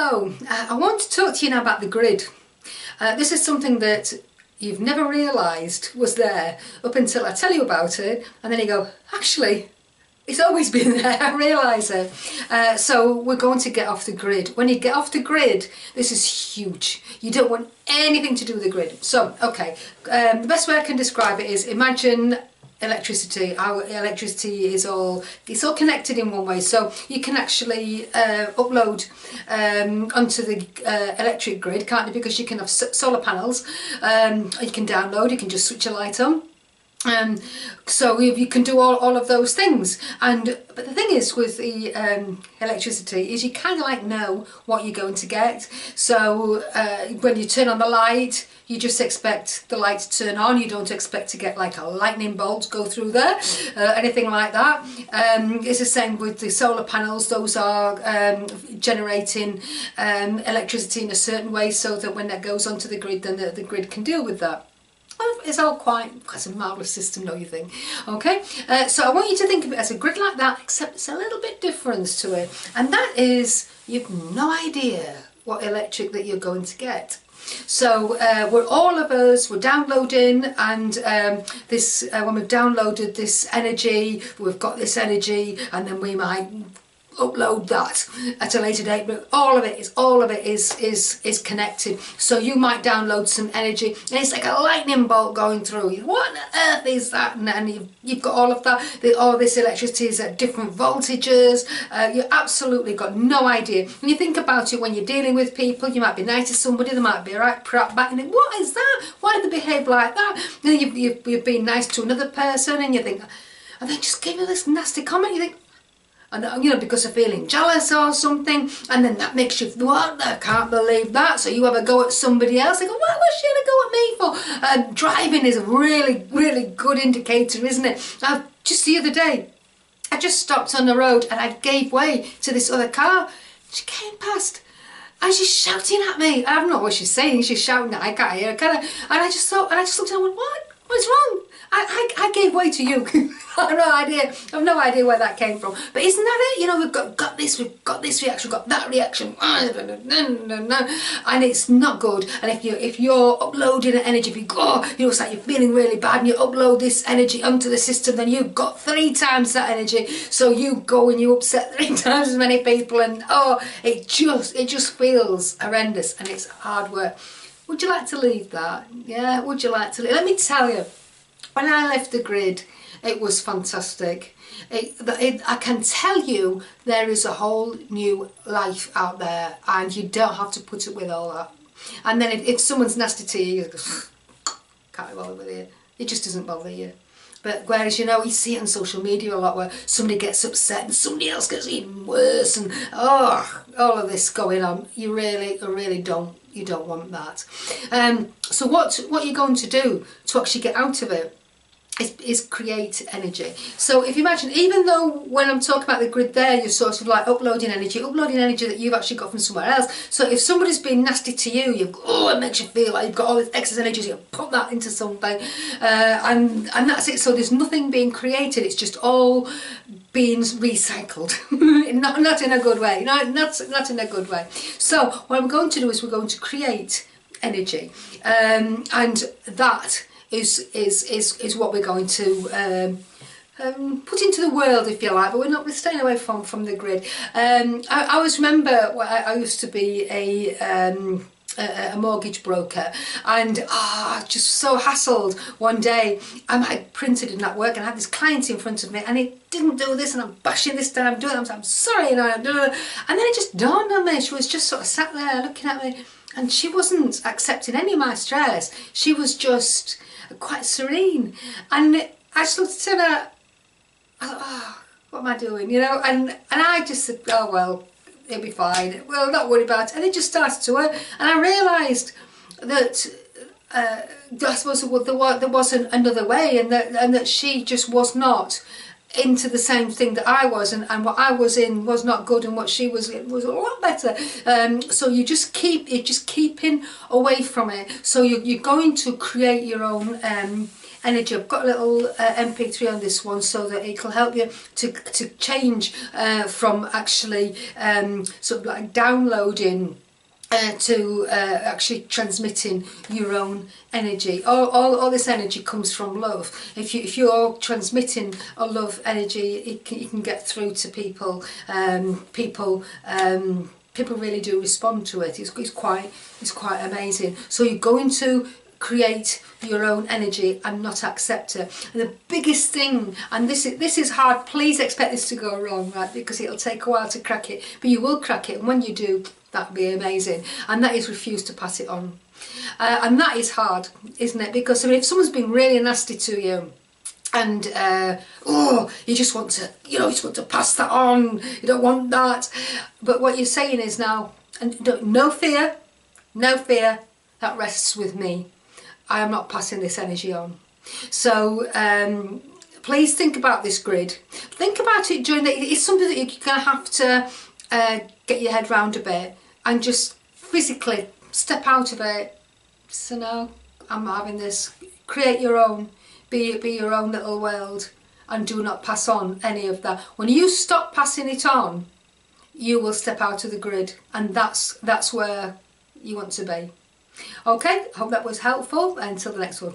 Hello, I want to talk to you now about the grid. This is something that you've never realised was there up until I tell you about it, and then you go, actually, it's always been there, I realise it. So we're going to get off the grid. When you get off the grid, this is huge. You don't want anything to do with the grid. So, okay, the best way I can describe it is imagine electricity. Our electricity is it's all connected in one way, so you can actually upload onto the electric grid, can't you? Because you can have solar panels, you can download, you can just switch a light on. So you can do all of those things, but the thing is with the electricity is you kind of like know what you're going to get. So when you turn on the light, you just expect the light to turn on. You don't expect to get like a lightning bolt go through there, anything like that. It's the same with the solar panels. Those are generating electricity in a certain way so that when that goes onto the grid, then the grid can deal with that. It's all quite a marvellous system, don't you think? Okay, so I want you to think of it as a grid like that, except it's a little bit different to it, and that is you've no idea what electric that you're going to get. So we're downloading, and when we've downloaded this energy, we've got this energy, and then we might upload that at a later date, but all of it is connected. So you might download some energy and it's like a lightning bolt going through. What on earth is that? And you've got all of that, all this electricity is at different voltages. You absolutely got no idea. When you think about it, when you're dealing with people, you might be nice to somebody, they might be right crap back, and think, what is that? Why do they behave like that? And then you've been nice to another person, and you think, and they just give you this nasty comment. You think, and because of feeling jealous or something, and then that makes you, what, I can't believe that. So you have a go at somebody else. They go, what was she going to go at me for? Driving is a really, really good indicator, isn't it? Just the other day, I just stopped on the road and I gave way to this other car. She came past and she's shouting at me. I don't know what she's saying. She's shouting at me. I can't hear her. And I just looked at her and went, what? What's wrong? I gave way to you. I have no idea where that came from. But isn't that it? We've got this reaction, we've got that reaction, and it's not good. And if you're uploading energy, if you go, it's like you're feeling really bad, and you upload this energy onto the system, then you've got 3 times that energy. So you go and you upset 3 times as many people, and it just feels horrendous, and it's hard work. Would you like to leave that? Yeah, would you like to leave? Let me tell you, when I left the grid, it was fantastic. I can tell you there is a whole new life out there, and you don't have to put up with all that. And then if someone's nasty to you, you go, can't be bothered with you. It just doesn't bother you. But whereas you see it on social media a lot, where somebody gets upset and somebody else gets even worse, and all of this going on, you really don't want that. So what you're going to do to actually get out of it is create energy. So if you imagine, even though when I'm talking about the grid there, you're sort of like uploading energy that you've actually got from somewhere else. So if somebody's been nasty to you, it makes you feel like you've got all this excess energy, so you put that into something, and that's it. So there's nothing being created, it's just all being recycled. not in a good way, not in a good way. So what we're going to do is we're going to create energy, and that is what we're going to put into the world, if you like, but we're staying away from the grid. I always remember I used to be a mortgage broker, and just so hassled one day. I printed in that work, and I had this client in front of me, and he didn't do this, and I'm bashing this down, I'm doing it, I'm sorry, and I'm doing it. And then it just dawned on me, she was just sort of sat there looking at me, and she wasn't accepting any of my stress. She was just quite serene, and I just looked at her, I thought, what am I doing, and I just said, oh well, it'll be fine, well, not worry about it. And it just started to work, and I realised that I suppose there wasn't another way, and that she just was not into the same thing that I was, and what I was in was not good, and what she was in was a lot better. So you're just keeping away from it. So you're going to create your own energy. I've got a little MP3 on this one so that it will help you to change from actually sort of like downloading to actually transmitting your own energy. All this energy comes from love. If you're transmitting a love energy, you can get through to people. People really do respond to it. It's quite amazing. So you're going to create your own energy and not accept it. And the biggest thing, and this is hard, please expect this to go wrong, right, because it'll take a while to crack it, but you will crack it, and when you do, that'll be amazing. And that is refuse to pass it on. And that is hard, isn't it? Because I mean, if someone's been really nasty to you, and you just want to, you just want to pass that on, you don't want that, but what you're saying is now, and no fear, that rests with me. I am not passing this energy on. So please think about this grid. Think about it during it's something that you're going to have to get your head round a bit and just physically step out of it. So no, I'm not having this. Create your own. Be your own little world, and do not pass on any of that. When you stop passing it on, you will step out of the grid, and that's where you want to be. Okay, I hope that was helpful. Until the next one.